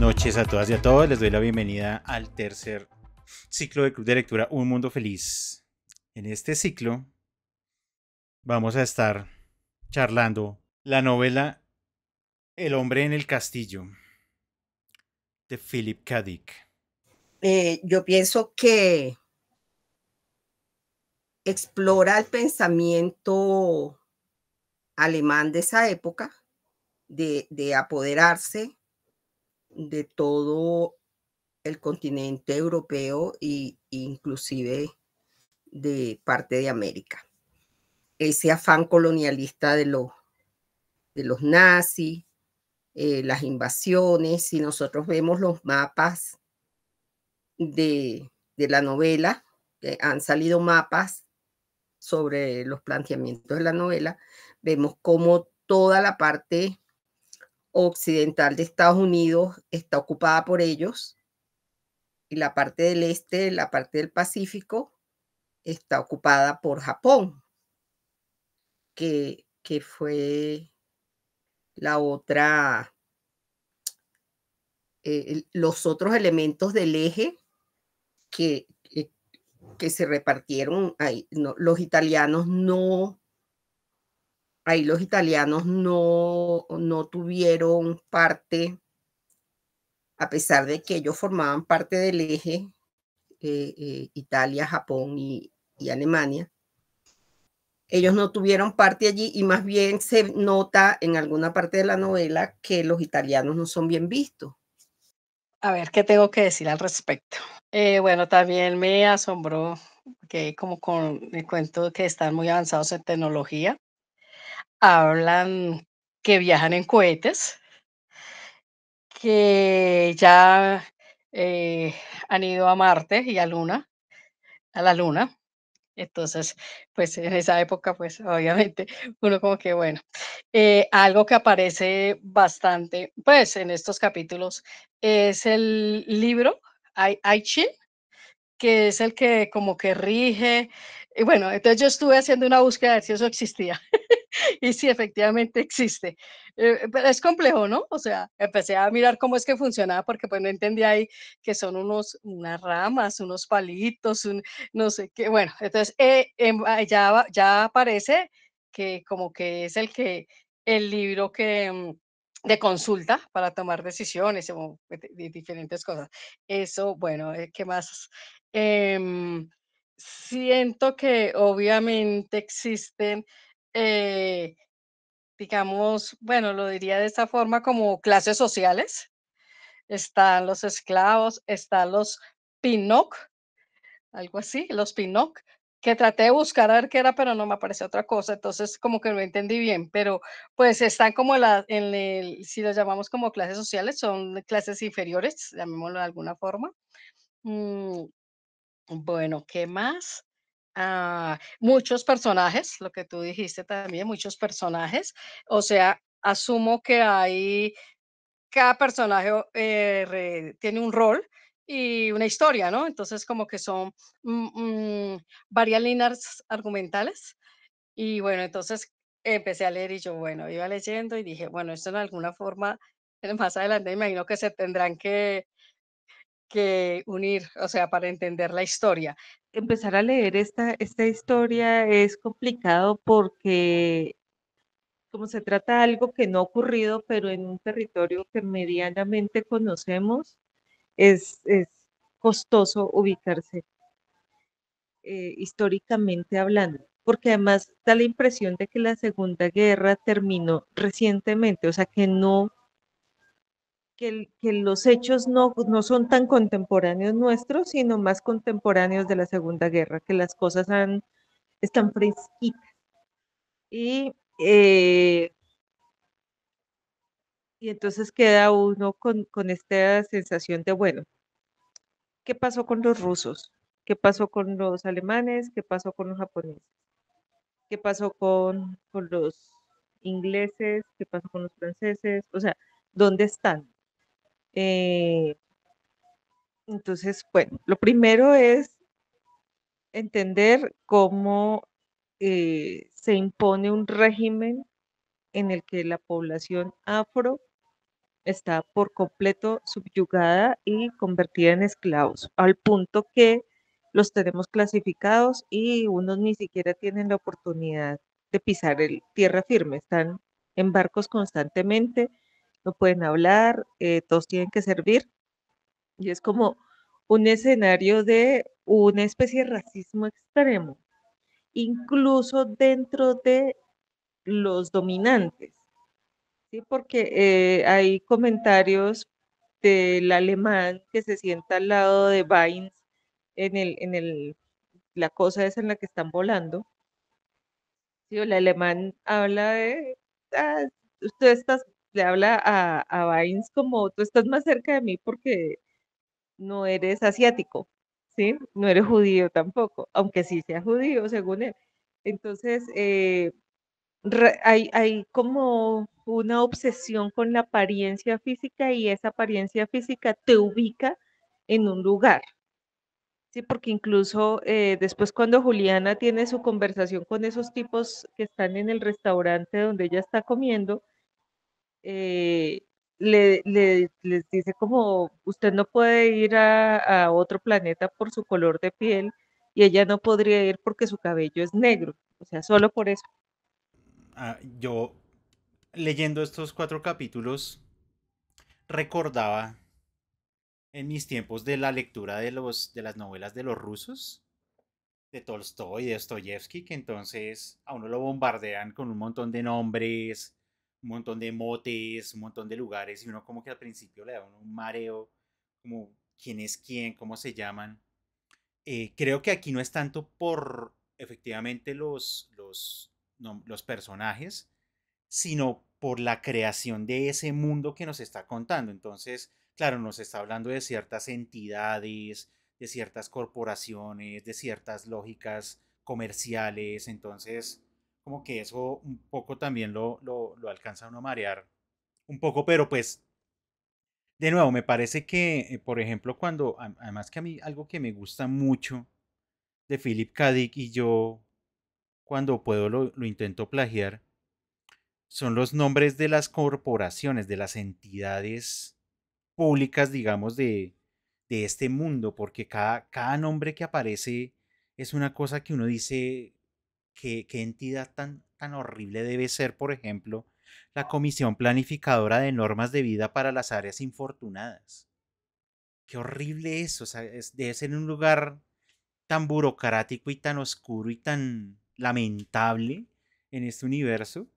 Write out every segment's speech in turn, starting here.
noches a todas y a todos. Les doy la bienvenida al tercer ciclo de Club de Lectura Un Mundo Feliz. En este ciclo vamos a estar charlando la novela El hombre en el castillo de Philip K. Dick. Yo pienso que explora el pensamiento alemán de esa época, de apoderarse de todo el continente europeo e inclusive de parte de América. Ese afán colonialista de los nazis, las invasiones. Si nosotros vemos los mapas de la novela, han salido mapas sobre los planteamientos de la novela, vemos cómo toda la parte occidental de Estados Unidos está ocupada por ellos y la parte del este, la parte del Pacífico, está ocupada por Japón, que fue la otra, los otros elementos del eje que se repartieron ahí. No, los italianos no tuvieron parte, a pesar de que ellos formaban parte del eje, Italia, Japón y Alemania. Ellos no tuvieron parte allí y más bien se nota en alguna parte de la novela que los italianos no son bien vistos. A ver, ¿qué tengo que decir al respecto? Bueno, también me asombró que como con el cuento que están muy avanzados en tecnología, hablan que viajan en cohetes, que ya han ido a Marte y a la Luna. Entonces, pues en esa época, pues obviamente uno como que, bueno, algo que aparece bastante, pues en estos capítulos es el libro I Ching, que es el que como que rige. Y bueno, entonces yo estuve haciendo una búsqueda de ver si eso existía. Y sí, efectivamente existe. Pero es complejo, ¿no? O sea, empecé a mirar cómo es que funcionaba porque pues no entendía ahí que son unas ramas, unos palitos, no sé qué. Bueno, entonces ya aparece que como que es el libro de consulta para tomar decisiones o de diferentes cosas. Eso, bueno, ¿qué más? Em, Siento que obviamente existen eh, digamos, bueno, lo diría de esta forma, como clases sociales. Están los esclavos, están los Pinocch, algo así, los Pinocch, que traté de buscar a ver qué era, pero no me apareció otra cosa, entonces como que no entendí bien, pero pues están como si los llamamos como clases sociales, son clases inferiores, llamémoslo de alguna forma. Mm, bueno, ¿qué más? Muchos personajes, lo que tú dijiste también, muchos personajes. O sea, asumo que cada personaje tiene un rol y una historia, ¿no? Entonces, como que son varias líneas argumentales. Y bueno, entonces empecé a leer y yo, bueno, iba leyendo y dije, bueno, esto en alguna forma, más adelante me imagino que se tendrán que unir, o sea, para entender la historia. Empezar a leer esta historia es complicado porque como se trata de algo que no ha ocurrido, pero en un territorio que medianamente conocemos, es costoso ubicarse históricamente hablando, porque además da la impresión de que la Segunda Guerra terminó recientemente, o sea, que los hechos no son tan contemporáneos nuestros, sino más contemporáneos de la Segunda Guerra, que las cosas están fresquitas. Y, eh, y entonces queda uno con esta sensación de, bueno, ¿qué pasó con los rusos? ¿Qué pasó con los alemanes? ¿Qué pasó con los japoneses? ¿Qué pasó con los ingleses? ¿Qué pasó con los franceses? O sea, ¿dónde están? Eh, entonces, bueno, lo primero es entender cómo se impone un régimen en el que la población afro está por completo subyugada y convertida en esclavos, al punto que los tenemos clasificados y unos ni siquiera tienen la oportunidad de pisar tierra firme, están en barcos constantemente, no pueden hablar, todos tienen que servir y es como un escenario de una especie de racismo extremo, incluso dentro de los dominantes. Sí, porque hay comentarios del alemán que se sienta al lado de Vines la cosa esa en la que están volando. Sí, el alemán habla de, "Ah, usted estás, le habla a Vines como tú estás más cerca de mí porque no eres asiático, ¿sí? No eres judío tampoco, aunque sí sea judío según él. Entonces, hay como una obsesión con la apariencia física y esa apariencia física te ubica en un lugar. Sí, porque incluso después cuando Juliana tiene su conversación con esos tipos que están en el restaurante donde ella está comiendo, eh, les dice como, usted no puede ir a otro planeta por su color de piel y ella no podría ir porque su cabello es negro, o sea, solo por eso. Yo, leyendo estos 4 capítulos, recordaba en mis tiempos de la lectura de las novelas de los rusos, de Tolstoy, de Dostoyevsky, que entonces a uno lo bombardean con un montón de nombres, un montón de motes, un montón de lugares, y uno como que al principio le da un mareo, como quién es quién, cómo se llaman. Creo que aquí no es tanto por efectivamente los personajes, sino por la creación de ese mundo que nos está contando. Entonces, claro, nos está hablando de ciertas entidades, de ciertas corporaciones, de ciertas lógicas comerciales. Entonces, como que eso un poco también lo alcanza a uno a marear un poco, pero pues, de nuevo, me parece que, por ejemplo, además que a mí algo que me gusta mucho de Philip K. Dick y yo, cuando puedo lo intento plagiar, son los nombres de las corporaciones, de las entidades públicas, digamos, de este mundo, porque cada nombre que aparece es una cosa que uno dice, qué entidad tan horrible debe ser, por ejemplo, la Comisión Planificadora de Normas de Vida para las Áreas Infortunadas. Qué horrible eso, o sea, debe ser un lugar tan burocrático y tan oscuro y tan lamentable en este universo.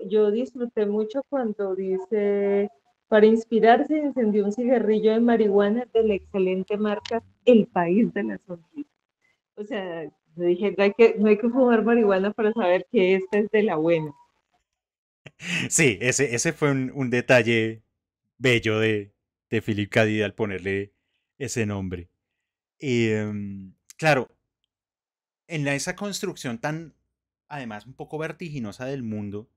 Yo disfruté mucho cuando dice, para inspirarse encendió un cigarrillo de marihuana de la excelente marca El País de la Sonrisa. O sea, yo dije, no hay que fumar marihuana para saber que esta es de la buena. Sí, ese fue un detalle bello de Philip K. Dick al ponerle ese nombre. Claro, en esa construcción tan, además, un poco vertiginosa del mundo,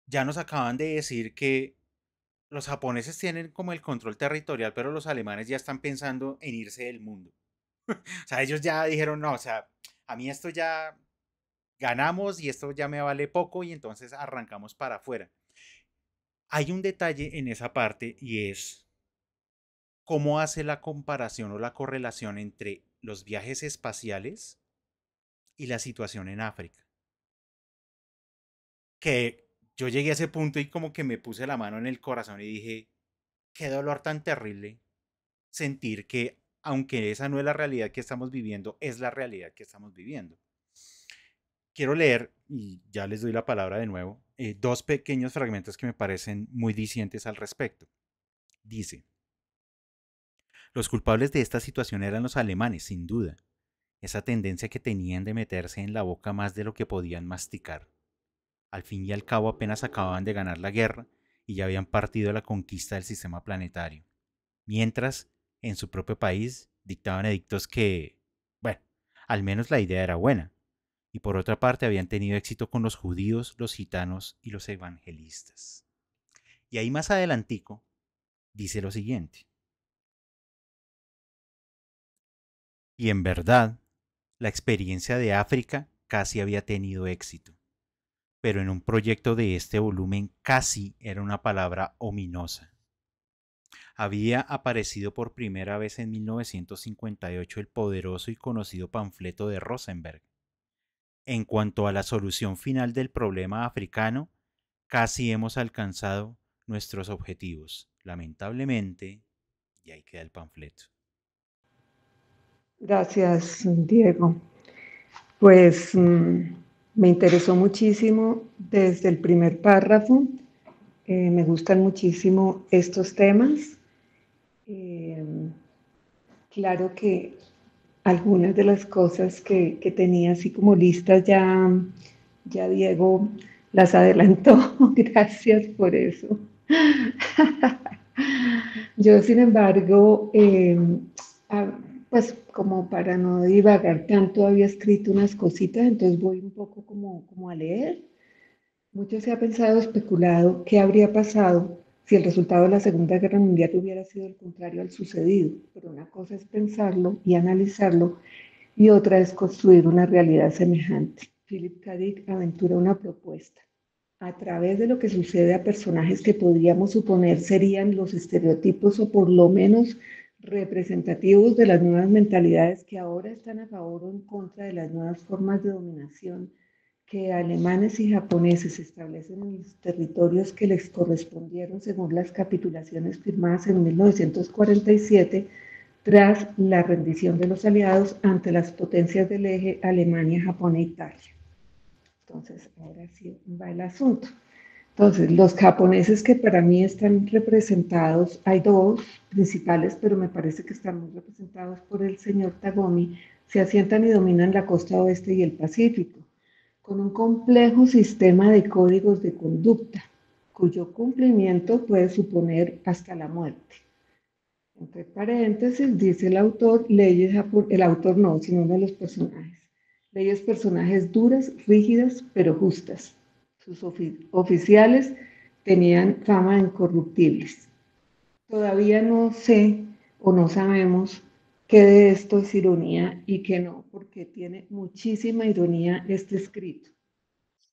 ya nos acaban de decir que los japoneses tienen como el control territorial, pero los alemanes ya están pensando en irse del mundo. O sea, ellos ya dijeron, no, o sea, a mí esto ya ganamos y esto ya me vale poco y entonces arrancamos para afuera. Hay un detalle en esa parte y es cómo hace la comparación o la correlación entre los viajes espaciales y la situación en África. Que yo llegué a ese punto y como que me puse la mano en el corazón y dije, qué dolor tan terrible sentir que aunque esa no es la realidad que estamos viviendo, es la realidad que estamos viviendo. Quiero leer, y ya les doy la palabra de nuevo, 2 pequeños fragmentos que me parecen muy dicientes al respecto. Dice, los culpables de esta situación eran los alemanes, sin duda, esa tendencia que tenían de meterse en la boca más de lo que podían masticar. Al fin y al cabo apenas acababan de ganar la guerra y ya habían partido a la conquista del sistema planetario. Mientras, en su propio país, dictaban edictos que, bueno, al menos la idea era buena. Y por otra parte habían tenido éxito con los judíos, los gitanos y los evangelistas. Y ahí más adelantico dice lo siguiente. Y en verdad, la experiencia de África casi había tenido éxito, pero en un proyecto de este volumen casi era una palabra ominosa. Había aparecido por primera vez en 1958 el poderoso y conocido panfleto de Rosenberg. En cuanto a la solución final del problema africano, casi hemos alcanzado nuestros objetivos. Lamentablemente, y ahí queda el panfleto. Gracias, Diego. Pues me interesó muchísimo desde el primer párrafo. Me gustan muchísimo estos temas. Claro que algunas de las cosas que tenía así como listas ya Diego las adelantó. Gracias por eso. Yo, sin embargo, pues como para no divagar tanto, había escrito unas cositas, entonces voy un poco como a leer. Mucho se ha pensado, especulado qué habría pasado si el resultado de la Segunda Guerra Mundial hubiera sido el contrario al sucedido, pero una cosa es pensarlo y analizarlo y otra es construir una realidad semejante. Philip K. Dick aventura una propuesta a través de lo que sucede a personajes que podríamos suponer serían los estereotipos o por lo menos representativos de las nuevas mentalidades que ahora están a favor o en contra de las nuevas formas de dominación que alemanes y japoneses establecen en los territorios que les correspondieron según las capitulaciones firmadas en 1947 tras la rendición de los aliados ante las potencias del eje Alemania, Japón e Italia. Entonces, ahora sí va el asunto. Entonces, los japoneses que para mí están representados, hay dos principales, pero me parece que están muy representados por el señor Tagomi, se asientan y dominan la costa oeste y el Pacífico, con un complejo sistema de códigos de conducta, cuyo cumplimiento puede suponer hasta la muerte. Entre paréntesis, dice el autor, leyes el autor no, sino uno de los personajes. Leyes personajes duras, rígidas, pero justas. Sus oficiales tenían fama de incorruptibles. Todavía no sé o no sabemos qué de esto es ironía y qué no, porque tiene muchísima ironía este escrito.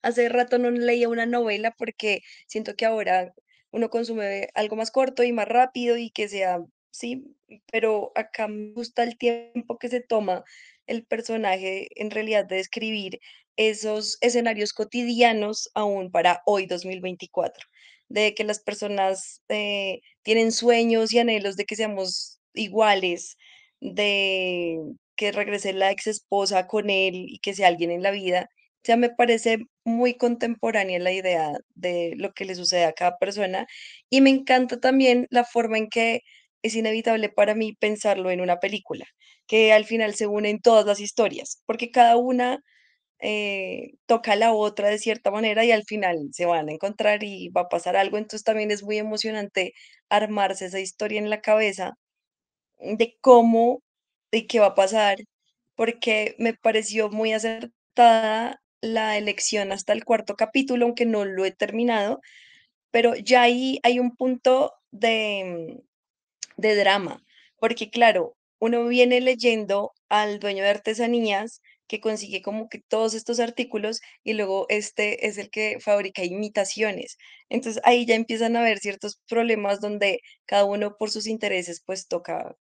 Hace rato no leía una novela porque siento que ahora uno consume algo más corto y más rápido y que sea, sí, pero acá me gusta el tiempo que se toma el personaje en realidad de describir esos escenarios cotidianos aún para hoy 2024, de que las personas tienen sueños y anhelos de que seamos iguales, de que regrese la ex esposa con él y que sea alguien en la vida. O sea, me parece muy contemporánea la idea de lo que le sucede a cada persona y me encanta también la forma en que es inevitable para mí pensarlo en una película, que al final se unen todas las historias, porque cada una toca a la otra de cierta manera y al final se van a encontrar y va a pasar algo, entonces también es muy emocionante armarse esa historia en la cabeza de cómo y qué va a pasar, porque me pareció muy acertada la elección hasta el cuarto capítulo, aunque no lo he terminado, pero ya ahí hay un punto de drama, porque claro, uno viene leyendo al dueño de artesanías que consigue como que todos estos artículos y luego este es el que fabrica imitaciones. Entonces ahí ya empiezan a haber ciertos problemas donde cada uno por sus intereses pues toca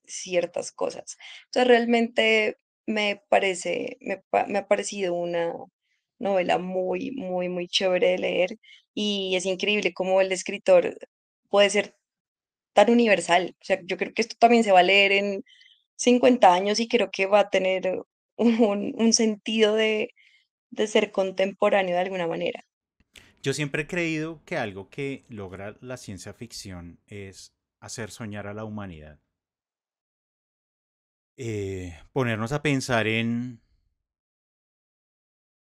ciertas cosas. Entonces realmente me ha parecido una novela muy, muy, muy chévere de leer y es increíble cómo el escritor puede ser tan universal. O sea, yo creo que esto también se va a leer en 50 años y creo que va a tener un sentido de ser contemporáneo de alguna manera. Yo siempre he creído que algo que logra la ciencia ficción es hacer soñar a la humanidad. Ponernos a pensar en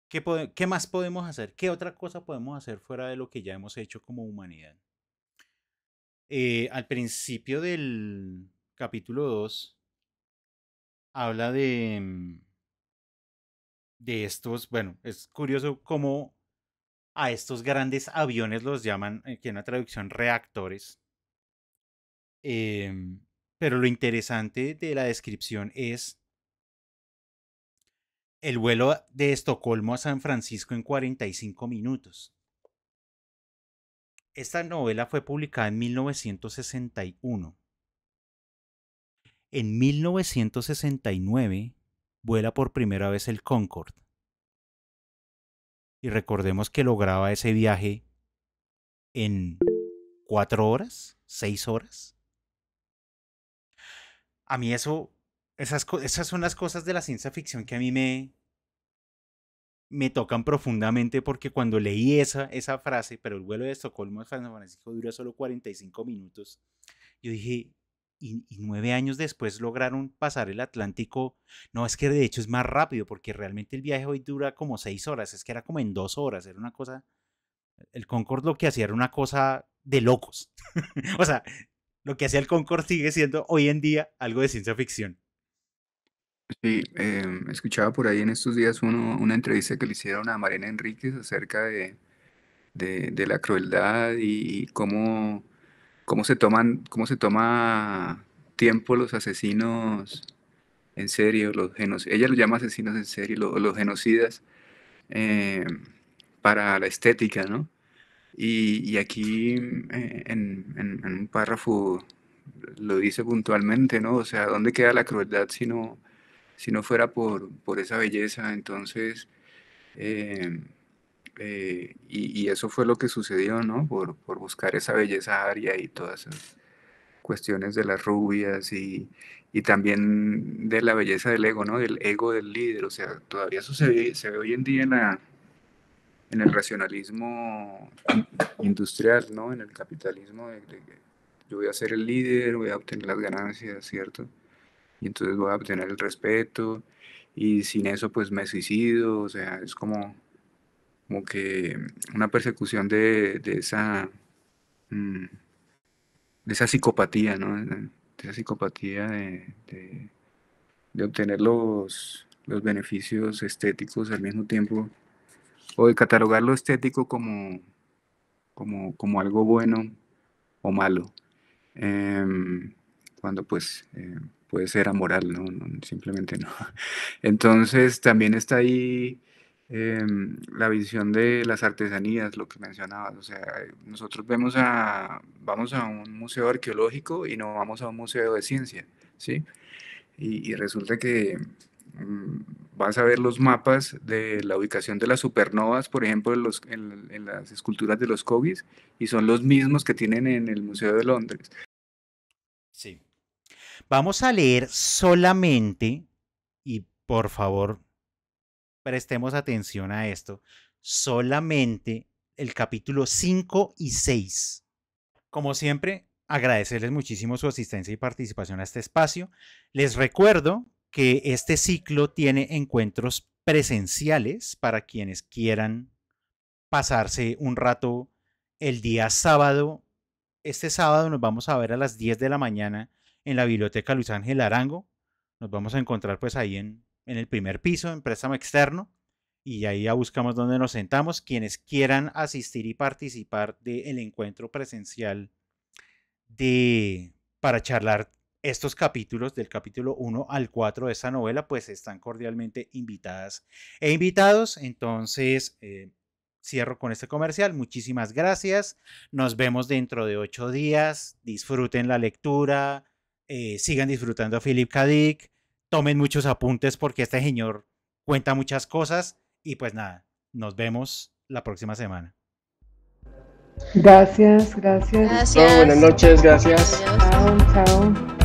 qué más podemos hacer, qué otra cosa podemos hacer fuera de lo que ya hemos hecho como humanidad. Al principio del capítulo 2 habla de estos, bueno, es curioso cómo a estos grandes aviones los llaman, aquí en una traducción, reactores. Em, pero lo interesante de la descripción es el vuelo de Estocolmo a San Francisco en 45 minutos. Esta novela fue publicada en 1961. En 1969 vuela por primera vez el Concorde. Y recordemos que lograba ese viaje en 4 horas, 6 horas. A mí esas son las cosas de la ciencia ficción que a mí me tocan profundamente, porque cuando leí esa frase, pero el vuelo de Estocolmo a San Francisco dura solo 45 minutos, yo dije, y 9 años después lograron pasar el Atlántico. No, es que de hecho es más rápido, porque realmente el viaje hoy dura como 6 horas, es que era como en 2 horas, era una cosa, el Concorde lo que hacía era una cosa de locos. O sea, lo que hacía el Concorde sigue siendo hoy en día algo de ciencia ficción. Sí, escuchaba por ahí en estos días una entrevista que le hicieron a Mariana Enríquez acerca de la crueldad y cómo cómo se toma tiempo los asesinos en serio, ella lo llama asesinos en serio, los genocidas, eh, para la estética, ¿no? Y aquí en un párrafo lo dice puntualmente, ¿no? O sea, ¿dónde queda la crueldad si no fuera por esa belleza? Entonces, y eso fue lo que sucedió, ¿no? Por buscar esa belleza aria y todas esas cuestiones de las rubias y también de la belleza del ego, ¿no? Del ego del líder. O sea, todavía eso se ve hoy en día en el racionalismo industrial, ¿no? En el capitalismo de yo voy a ser el líder, voy a obtener las ganancias, ¿cierto? Y entonces voy a obtener el respeto, y sin eso pues me suicido. O sea, es como que una persecución de esa psicopatía, ¿no? De esa psicopatía de obtener los beneficios estéticos al mismo tiempo, o de catalogar lo estético como algo bueno o malo, cuando pues puede ser amoral, ¿no? Simplemente no. Entonces también está ahí la visión de las artesanías, lo que mencionabas. O sea, nosotros vamos a un museo arqueológico y no vamos a un museo de ciencia, ¿sí? Y resulta que vas a ver los mapas de la ubicación de las supernovas, por ejemplo, en las esculturas de los Kogis, y son los mismos que tienen en el Museo de Londres. Sí. Vamos a leer solamente, y por favor, prestemos atención a esto, solamente el capítulo 5 y 6. Como siempre, agradecerles muchísimo su asistencia y participación a este espacio. Les recuerdo que este ciclo tiene encuentros presenciales para quienes quieran pasarse un rato el día sábado. Este sábado nos vamos a ver a las 10 de la mañana en la Biblioteca Luis Ángel Arango. Nos vamos a encontrar pues ahí en el primer piso, en préstamo externo, y ahí ya buscamos dónde nos sentamos. Quienes quieran asistir y participar del encuentro presencial para charlar estos capítulos, del capítulo 1 al 4 de esta novela, pues están cordialmente invitadas e invitados. Entonces, cierro con este comercial. Muchísimas gracias. Nos vemos dentro de 8 días. Disfruten la lectura. Sigan disfrutando a Philip K. Dick. Tomen muchos apuntes porque este señor cuenta muchas cosas. Y pues nada, nos vemos la próxima semana. Gracias. Buenas noches, gracias. Chao.